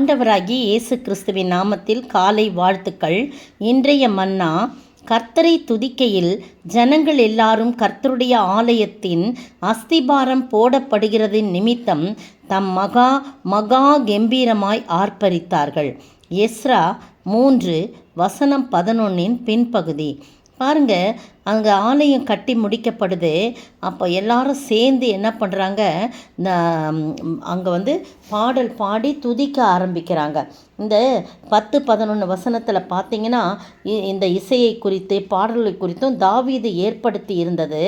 ஆண்டவராகிய இயேசு கிறிஸ்துவின் நாமத்தில் காலை வாழ்த்துக்கள். இன்றைய மன்னா, கர்த்தரை துதிக்கையில் ஜனங்கள் எல்லாரும் கர்த்தருடைய ஆலயத்தின் அஸ்திபாரம் போடப்படுகிறதின் நிமித்தம் தம் மகா கம்பீரமாய் ஆர்ப்பரித்தார்கள். எஸ்ரா 3:11 பின்பகுதி. பாருங்க, அங்கே ஆலயம் கட்டி முடிக்கப்படுது. அப்போ எல்லாரும் சேர்ந்து என்ன பண்ணுறாங்க, இந்த அங்கே பாடல் பாடி துதிக்க ஆரம்பிக்கிறாங்க. இந்த 10-11 வசனத்தில் பார்த்தீங்கன்னா, இந்த இசையை குறித்து பாடல்களை குறித்தும் தாவீது ஏற்படுத்தி இருந்தது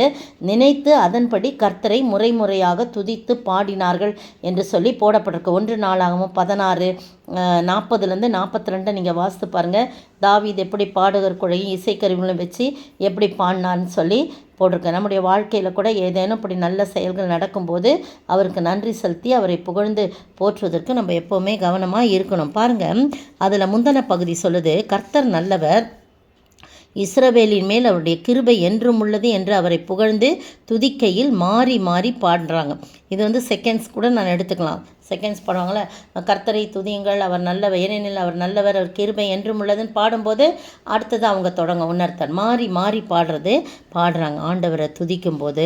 நினைத்து அதன்படி கர்த்தரை முறையாக துதித்து பாடினார்கள் என்று சொல்லி போடப்பட்டிருக்கு. 1 நாளாகவும் 16:40-42 நீங்கள் வாசித்து பாருங்கள். தாவீது எப்படி பாடகர் குழையும் இசைக்கருவிகளும் வச்சு எப்படி பாடினான்னு சொல்லி போட்டிருக்கேன். நம்முடைய வாழ்க்கையில் கூட ஏதேனும் இப்படி நல்ல செயல்கள் நடக்கும்போது அவருக்கு நன்றி செலுத்தி அவரை புகழ்ந்து போற்றுவதற்கு நம்ம எப்போவுமே கவனமாக இருக்கணும். பாருங்கள், அதில் முந்தின பகுதி சொல்லுது, கர்த்தர் நல்லவர், இஸ்ரவேலின் மேல் அவருடைய கிருபை என்றும் உள்ளது என்று அவரை புகழ்ந்து துதிக்கையில் மாறி மாறி பாடுறாங்க. இது செகண்ட்ஸ் கூட நான் எடுத்துக்கலாம். செகண்ட்ஸ் பாடுவாங்களே, கர்த்தரை துதியுங்கள், அவர் நல்லவர், ஏனெனில் அவர் நல்லவர், அவர் கிருபை என்றும் உள்ளதுன்னு பாடும்போது அடுத்தது அவங்க உணர்த்தார் மாறி மாறி பாடுறாங்க. ஆண்டவரை துதிக்கும் போது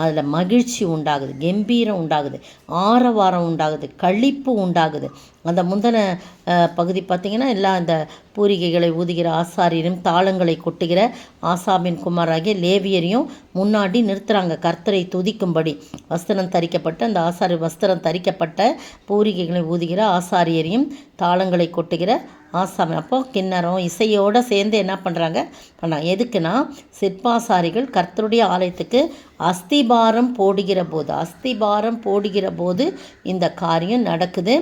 அதில் மகிழ்ச்சி உண்டாகுது, கம்பீரம் உண்டாகுது, ஆரவாரம் உண்டாகுது, களிப்பு உண்டாகுது. அந்த முந்தின பகுதி பார்த்திங்கன்னா, எல்லா இந்த பூரிகைகளை ஊதுகிற ஆசாரியரும் தாளங்களை கொட்டுகிற ஆசாபின் குமாராகிய லேவியரையும் முன்னாடி நிறுத்துகிறாங்க கர்த்தரை துதிக்கும்படி. வஸ்திரம் தரிக்கப்பட்ட அந்த வஸ்திரம் தரிக்கப்பட்ட பூரிகைகளை ஊதுகிற ஆசாரியரையும் தாளங்களை கொட்டுகிற ஆசாமி. அப்போ கிண்ணறம் இசையோடு சேர்ந்து என்ன பண்ணுறாங்க எதுக்குன்னா, சிற்பாசாரிகள் கர்த்தருடைய ஆலயத்துக்கு அஸ்திபாரம் போடுகிற போது இந்த காரியம் நடக்குது.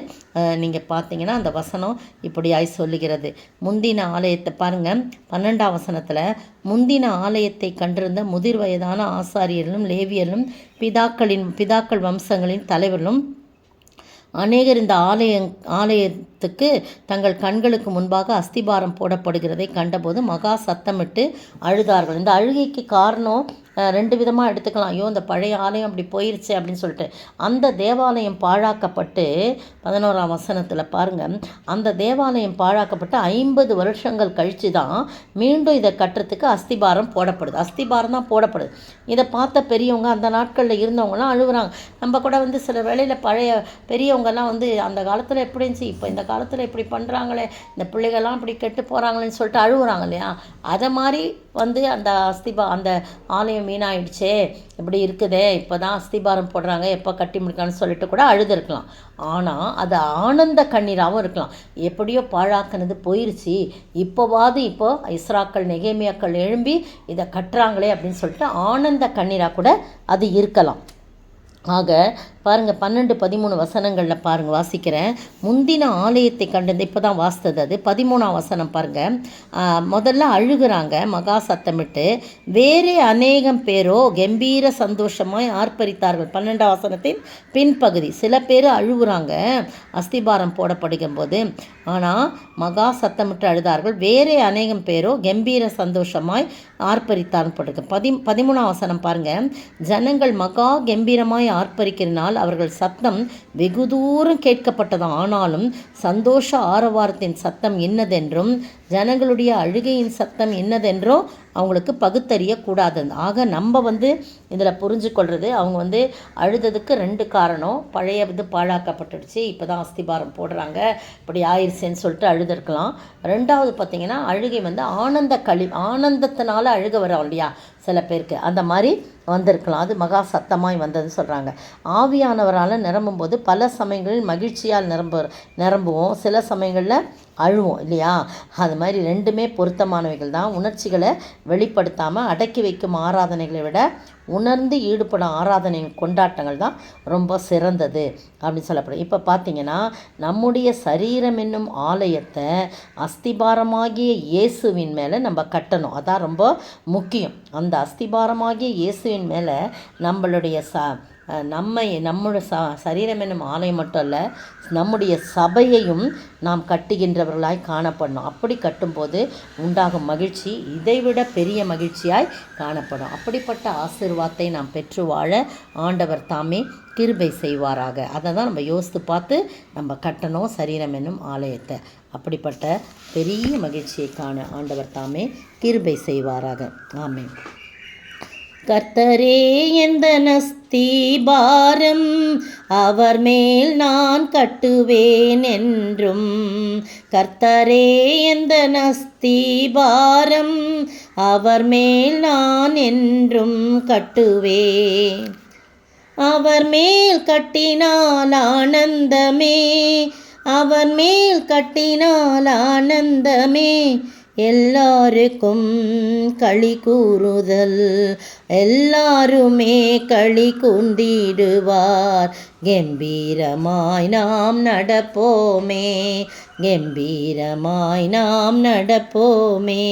நீங்கள் பார்த்தீங்கன்னா அந்த வசனம் இப்படியாய் சொல்லுகிறது. முந்தின ஆலயத்தை பாருங்கள், 12ஆம் வசனத்தில், முந்தின ஆலயத்தை கண்டிருந்த முதிர் வயதான ஆசாரியர்களும் லேவியர்களும் பிதாக்கள் வம்சங்களின் தலைவர்களும் அநேகர் இந்த ஆலயத்துக்கு தங்கள் கண்களுக்கு முன்பாக அஸ்திபாரம் போடப்படுகிறதை கண்டபோது மகா சத்தமிட்டு அழுதார்கள். இந்த அழுகைக்கு காரணம் 2 விதமாக எடுத்துக்கலாம். ஐயோ, இந்த பழைய ஆலயம் அப்படி போயிருச்சு அப்படின்னு சொல்லிட்டு. அந்த தேவாலயம் பாழாக்கப்பட்டு 11ஆம் வசனத்தில் பாருங்கள், அந்த தேவாலயம் பாழாக்கப்பட்டு 50 வருஷங்கள் கழித்து தான் மீண்டும் இதை கட்டுறதுக்கு அஸ்திபாரம் போடப்படுது. அஸ்திபாரம் தான் போடப்படுது. இதை பார்த்த பெரியவங்க, அந்த நாட்களில் இருந்தவங்கலாம் அழுகுறாங்க. நம்ம கூட சில வேளையில் பழைய பெரியவங்கெல்லாம் அந்த காலத்தில் எப்படி இருந்துச்சு, இப்போ இந்த காலத்தில் இப்படி பண்ணுறாங்களே, இந்த பிள்ளைகள்லாம் இப்படி கெட்டு போகிறாங்களேன்னு சொல்லிட்டு அழுகுறாங்க இல்லையா. அதை மாதிரி அந்த அந்த ஆலயம் வீணாயிடுச்சே, இப்படி இருக்குதே, இப்போ தான் அஸ்திபாரம் போடுறாங்க, எப்போ கட்டி முடிக்கலாம்னு சொல்லிட்டு கூட அழுதுருக்கலாம். ஆனால் அது ஆனந்த கண்ணீராகவும் இருக்கலாம். எப்படியோ பாழாக்கினது போயிருச்சு, இப்போ இஸ்ராக்கள் நெகேமியாக்கள் எழும்பி இதை கட்டுறாங்களே அப்படின்னு சொல்லிட்டு ஆனந்த கண்ணீராக கூட அது இருக்கலாம். ஆக பாருங்கள், 12-13 வசனங்களில் பாருங்கள், வாசிக்கிறேன். முந்தின ஆலயத்தை கண்டது இப்போ தான் வாசித்தது. அது 13ஆம் வசனம் பாருங்கள். முதல்ல அழுகிறாங்க மகா சத்தமிட்டு. வேறே அநேகம் பேரோ கம்பீர சந்தோஷமாய் ஆர்ப்பரித்தார்கள். 12ஆம் வசனத்தின் பின்பகுதி. சில பேர் அழுகுறாங்க அஸ்திபாரம் போடப்படுகும் போது, ஆனால் மகா சத்தமிட்டு அழுதார்கள். வேறே அநேகம் பேரோ கம்பீர சந்தோஷமாய் ஆர்ப்பரித்தார்கள் போட்டிருக்கு. 13ஆம் வசனம் பாருங்கள். ஜனங்கள் மகா கம்பீரமாய் ஆர்ப்பரிக்கிறனால் அவர்கள் சத்தம் வெகு தூரம் கேட்கப்பட்டது. ஆனாலும் சந்தோஷ ஆரவாரத்தின் சத்தம் இன்னதென்றும் ஜனங்களுடைய அழுகையின் சத்தம் இன்னதென்றும் அவங்களுக்கு பகுத்தறியக்கூடாது. ஆக நம்ம இதில் புரிஞ்சு கொள்வது, அவங்க அழுததுக்கு 2 காரணம். பழைய பாழாக்கப்பட்டுடுச்சு, இப்போ தான் அஸ்திபாரம் போடுறாங்க, இப்படி ஆயிடுச்சேன்னு சொல்லிட்டு அழுதுருக்கலாம். 2வது பார்த்திங்கன்னா, அழுகை ஆனந்தத்தினால அழுக வரும் இல்லையா சில பேருக்கு, அந்த மாதிரி வந்திருக்கலாம். அது மகா சத்தமாய் வந்தது சொல்கிறாங்க. ஆவியானவரால் நிரம்பும்போது பல சமயங்களில் மகிழ்ச்சியால் நிரம்புவோம், சில சமயங்களில் அழுவோம் இல்லையா. அது மாதிரி 2மே பொருத்தமானவைகள் தான். உணர்ச்சிகளை வெளிப்படுத்தாமல் அடக்கி வைக்கும் ஆராதனைகளை விட உணர்ந்து ஈடுபடும் ஆராதனை கொண்டாட்டங்கள் தான் ரொம்ப சிறந்தது அப்படின்னு சொல்லப்படும். இப்போ பார்த்திங்கன்னா, நம்முடைய சரீரம் என்னும் ஆலயத்தை அஸ்திபாரமாகிய இயேசுவின் மேலே நம்ம கட்டணும். அதான் ரொம்ப முக்கியம். அந்த அஸ்திபாரமாகிய இயேசுவின் மேலே நம்மளுடைய நம்முடைய சரீரம் என்னும் ஆலயம் மட்டும் அல்ல, நம்முடைய சபையையும் நாம் கட்டுகின்றவர்களாய் காணப்படணும். அப்படி கட்டும்போது உண்டாகும் மகிழ்ச்சி இதைவிட பெரிய மகிழ்ச்சியாய் காணப்படும். அப்படிப்பட்ட ஆசீர்வாதத்தை நாம் பெற்று வாழ ஆண்டவர் தாமே கிருபை செய்வாராக. அதை தான் நம்ம யோசித்து பார்த்து நம்ம கட்டணும் சரீரம் என்னும் ஆலயத்தை. அப்படிப்பட்ட பெரிய மகிழ்ச்சியை காண ஆண்டவர் தாமே கிருபை செய்வாராக. ஆமென். கர்த்தரே எந்த நஸ்திபாரம், அவர் மேல் நான் கட்டுவேன் என்றும். கர்த்தரே எந்த நஸ்திபாரம், அவர் மேல் நான் என்றும் கட்டுவேன். அவர் மேல் கட்டினால் ஆனந்தமே, அவர் மேல் கட்டினால் ஆனந்தமே. எல்லாருக்கும் களி கூறுதல், எல்லாருமே களி கூர்ந்திடுவார். கம்பீரமாய் நாம் நடப்போமே, கம்பீரமாய் நாம் நடப்போமே.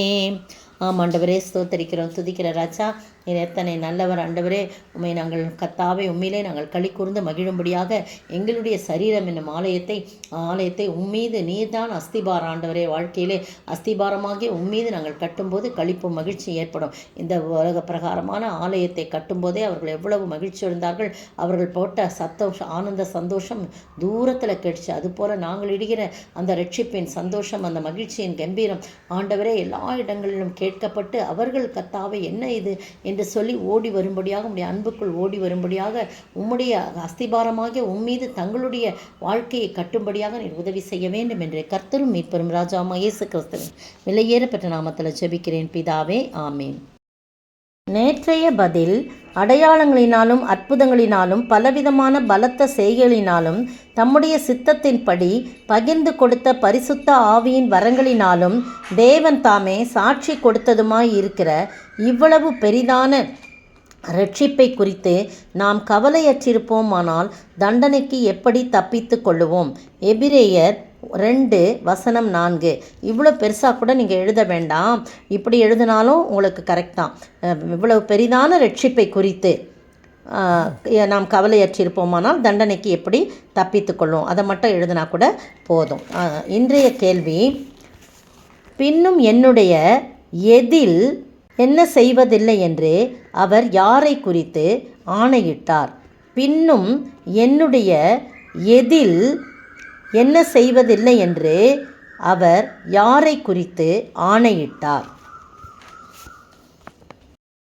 ஆண்டவரே ஸ்தோத்தரிக்கிறோம், துதிக்கிற ராஜா. நீர் எத்தனை நல்லவர் ஆண்டவரே. உண்மை நாங்கள் கத்தாவே உண்மையிலே நாங்கள் களி கூர்ந்து மகிழும்படியாக எங்களுடைய சரீரம் என்னும் ஆலயத்தை உம்மீது நீர்தான் அஸ்திபாரம் ஆண்டவரே. வாழ்க்கையிலே அஸ்திபாரமாகி உம்மீது நாங்கள் கட்டும்போது களிப்பும் மகிழ்ச்சி ஏற்படும். இந்த உலக பிரகாரமான ஆலயத்தை கட்டும்போதே அவர்கள் எவ்வளவு மகிழ்ச்சி இருந்தார்கள். அவர்கள் போட்ட சந்தோஷம், ஆனந்த சந்தோஷம் தூரத்தில் கெடுச்சு. அதுபோல் நாங்கள் இடுகிற அந்த ரட்சிப்பின் சந்தோஷம், அந்த மகிழ்ச்சியின் கம்பீரம் ஆண்டவரே எல்லா இடங்களிலும் கேட்கப்பட்டு அவர்கள் கத்தாவே என்ன இது என்று சொல்லி ஓடி வரும்படியாக, உம்முடைய அன்புக்குள் ஓடி வரும்படியாக, உம்முடைய அஸ்திபாரமாகிய உம்மீது தங்களுடைய வாழ்க்கையை கட்டும்படியாக நீர் உதவி செய்ய வேண்டும் என்று கர்த்தரும் மீட்பரும் ராஜாவாகிய இயேசு கிறிஸ்துவின் விலையேற பெற்ற நாமத்தில் ஜெபிக்கிறேன் பிதாவே, ஆமீன். நேற்றைய பதில் அடையாளங்களினாலும் அற்புதங்களினாலும் பலவிதமான பலத்த செய்கைகளினாலும் தம்முடைய சித்தத்தின்படி பகிர்ந்து கொடுத்த பரிசுத்த ஆவியின் வரங்களினாலும் தேவன் தாமே சாட்சி கொடுத்ததுமாய் இருக்கிற இவ்வளவு பெரிதான ரட்சிப்பை குறித்து நாம் கவலையற்றிருப்போமானால் தண்டனைக்கு எப்படி தப்பித்து கொள்ளுவோம்? எபிரேயர் 2:4. இவ்வளோ பெருசாக கூட நீங்கள் எழுத வேண்டாம், இப்படி எழுதினாலும் உங்களுக்கு கரெக்ட் தான். இவ்வளவு பெரிதான ரட்சிப்பை குறித்து நாம் கவலையற்றிருப்போமானால் தண்டனைக்கு எப்படி தப்பித்து கொள்ளுவோம், அதை மட்டும் எழுதினா கூட போதும். இன்றைய கேள்வி, பின்னும் என்னுடைய எதில் என்ன செய்வதில்லை என்று அவர் யாரை குறித்து ஆணையிட்டார்? பின்னும் என்னுடைய எதில் என்ன செய்வதில்லை என்று அவர் யாரை குறித்து ஆணையிட்டார்?